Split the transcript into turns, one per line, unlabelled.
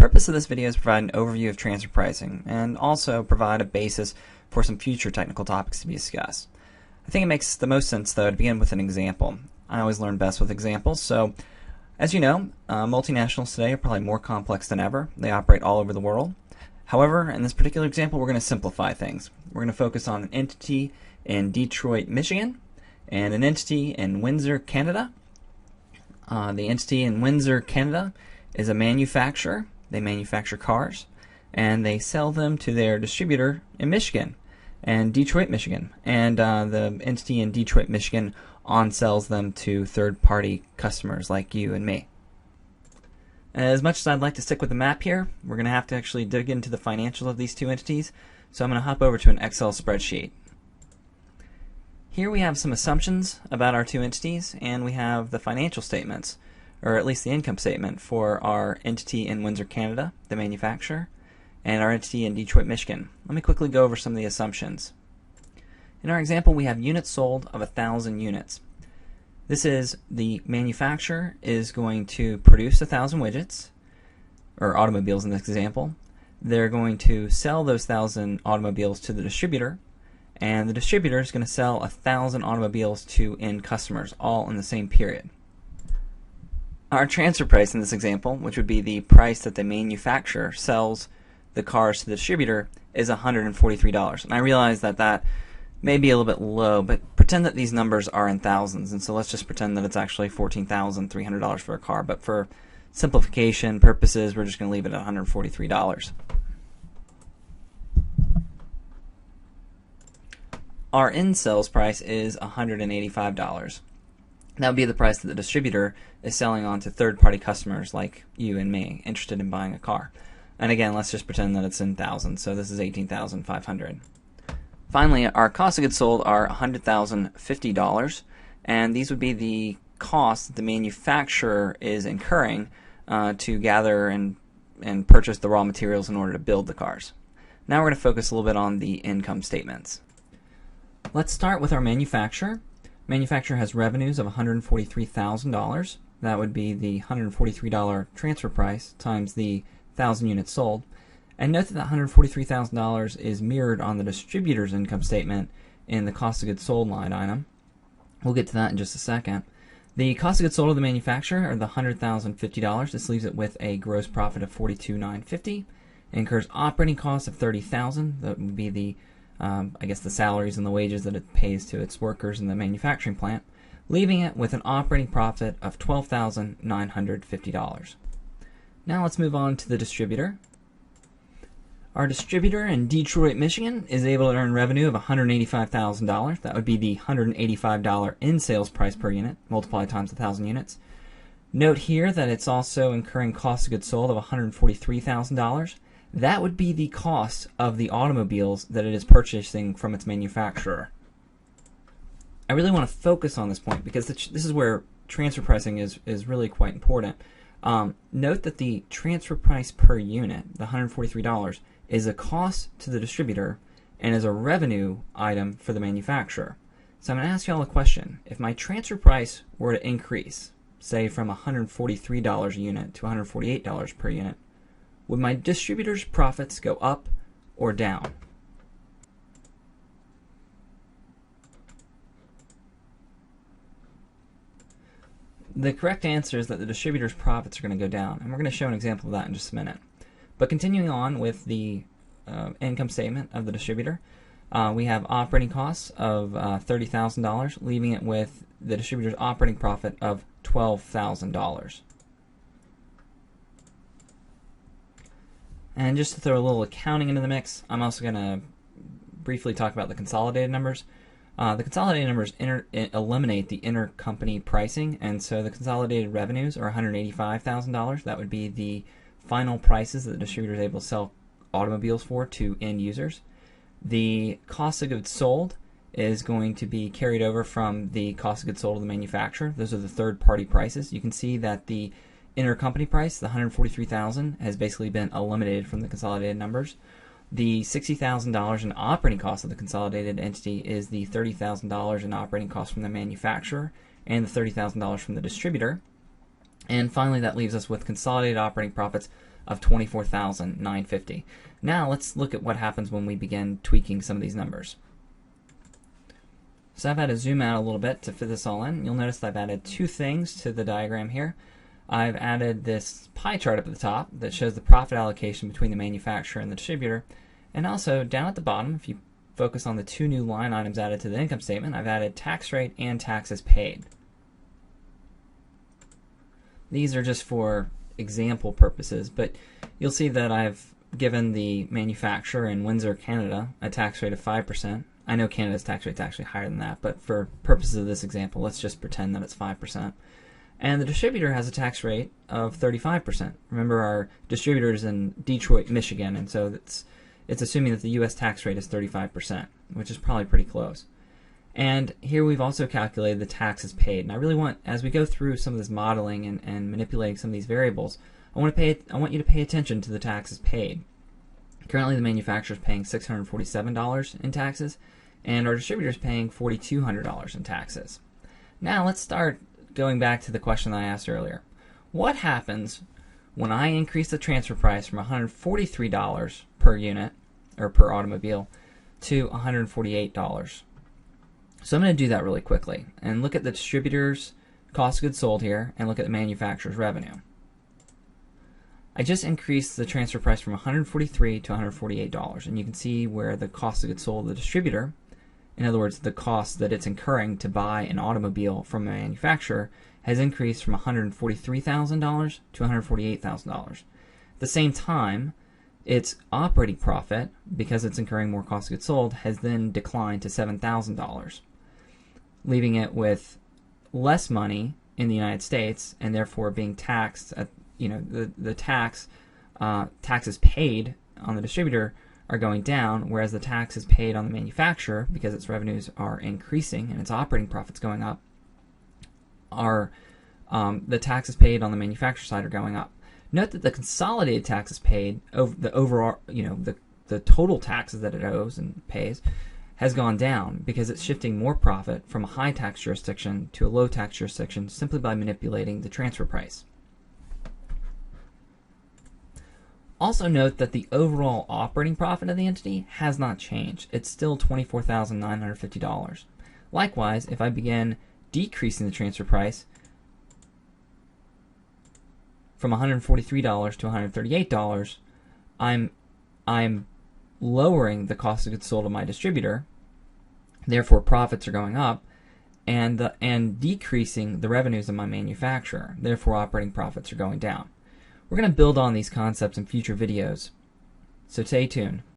purpose of this video is to provide an overview of transfer pricing and also provide a basis for some future technical topics to be discussed. I think it makes the most sense, though, to begin with an example. I always learn best with examples. So, as you know, multinationals today are probably more complex than ever. They operate all over the world. However, in this particular example, we're going to simplify things. We're going to focus on an entity in Detroit, Michigan, and an entity in Windsor, Canada. The entity in Windsor, Canada is a manufacturer. They manufacture cars, and they sell them to their distributor in Michigan and Detroit, Michigan. And the entity in Detroit, Michigan on-sells them to third-party customers like you and me. As much as I'd like to stick with the map here, we're going to have to actually dig into the financials of these two entities, so I'm going to hop over to an Excel spreadsheet. Here we have some assumptions about our two entities, and we have the financial statements, or at least the income statement for our entity in Windsor, Canada, the manufacturer, and our entity in Detroit, Michigan. Let me quickly go over some of the assumptions. In our example, we have units sold of 1,000 units. This is the manufacturer is going to produce 1,000 widgets, or automobiles in this example. They're going to sell those 1,000 automobiles to the distributor, and the distributor is going to sell 1,000 automobiles to end customers, all in the same period. Our transfer price in this example, which would be the price that the manufacturer sells the cars to the distributor, is $143. And I realize that that may be a little bit low, but pretend that these numbers are in thousands, and so let's just pretend that it's actually $14,300 for a car. But for simplification purposes, we're just going to leave it at $143. Our end sales price is $185. That would be the price that the distributor is selling on to third-party customers like you and me interested in buying a car. And again, let's just pretend that it's in thousands, so this is $18,500. Finally, our cost of goods sold are $100,050, and these would be the costs that the manufacturer is incurring to gather and purchase the raw materials in order to build the cars. Now we're going to focus a little bit on the income statements. Let's start with our manufacturer. Manufacturer has revenues of $143,000. That would be the $143 transfer price times the 1,000 units sold. And note that $143,000 is mirrored on the distributor's income statement in the cost of goods sold line item. We'll get to that in just a second. The cost of goods sold of the manufacturer are the $100,050. This leaves it with a gross profit of $42,950. It incurs operating costs of $30,000. That would be the the salaries and the wages that it pays to its workers in the manufacturing plant, leaving it with an operating profit of $12,950. Now let's move on to the distributor. Our distributor in Detroit, Michigan is able to earn revenue of $185,000. That would be the $185 in sales price per unit, multiplied times 1,000 units. Note here that it's also incurring cost of goods sold of $143,000. That would be the cost of the automobiles that it is purchasing from its manufacturer. I really want to focus on this point because this is where transfer pricing is really quite important. Note that the transfer price per unit, the $143, is a cost to the distributor and is a revenue item for the manufacturer. So I'm going to ask you all a question. If my transfer price were to increase, say from $143 a unit to $148 per unit, would my distributor's profits go up or down? The correct answer is that the distributor's profits are going to go down, and we're going to show an example of that in just a minute. But continuing on with the income statement of the distributor, we have operating costs of $30,000, leaving it with the distributor's operating profit of $12,000. And just to throw a little accounting into the mix, I'm also going to briefly talk about the consolidated numbers. The consolidated numbers eliminate the intercompany pricing, and so the consolidated revenues are $185,000. That would be the final prices that the distributor is able to sell automobiles for to end users. The cost of goods sold is going to be carried over from the cost of goods sold of the manufacturer. Those are the third-party prices. You can see that the intercompany price, the $143,000, has basically been eliminated from the consolidated numbers. The $60,000 in operating costs of the consolidated entity is the $30,000 in operating costs from the manufacturer and the $30,000 from the distributor. And finally, that leaves us with consolidated operating profits of $24,950. Now let's look at what happens when we begin tweaking some of these numbers. So I've had to zoom out a little bit to fit this all in. You'll notice that I've added two things to the diagram here. I've added this pie chart up at the top that shows the profit allocation between the manufacturer and the distributor. And also down at the bottom, if you focus on the two new line items added to the income statement, I've added tax rate and taxes paid. These are just for example purposes, but you'll see that I've given the manufacturer in Windsor, Canada, a tax rate of 5%. I know Canada's tax rate is actually higher than that, but for purposes of this example, let's just pretend that it's 5%. And the distributor has a tax rate of 35%. Remember, our distributor is in Detroit, Michigan, and so it's assuming that the U.S. tax rate is 35%, which is probably pretty close. And here we've also calculated the taxes paid. And I really want, as we go through some of this modeling and manipulating some of these variables, I want you to pay attention to the taxes paid. Currently, the manufacturer is paying $647 in taxes, and our distributor is paying $4,200 in taxes. Now let's start going back to the question that I asked earlier. What happens when I increase the transfer price from $143 per unit, or per automobile, to $148? So I'm going to do that really quickly and look at the distributor's cost of goods sold here and look at the manufacturer's revenue. I just increased the transfer price from $143 to $148, and you can see where the cost of goods sold of the distributor, in other words, the cost that it's incurring to buy an automobile from a manufacturer, has increased from $143,000 to $148,000. At the same time, its operating profit, because it's incurring more cost of goods sold, has then declined to $7,000, leaving it with less money in the United States and therefore being taxed at, the taxes paid on the distributor are going down, whereas the taxes paid on the manufacturer, because its revenues are increasing and its operating profits going up, are the taxes paid on the manufacturer side are going up. Note that the consolidated taxes paid, over the overall, the total taxes that it owes and pays, has gone down because it's shifting more profit from a high tax jurisdiction to a low tax jurisdiction simply by manipulating the transfer price. Also note that the overall operating profit of the entity has not changed. It's still $24,950. Likewise, if I begin decreasing the transfer price from $143 to $138, I'm lowering the cost of goods sold of my distributor, therefore profits are going up, and decreasing the revenues of my manufacturer, therefore operating profits are going down. We're going to build on these concepts in future videos, so stay tuned.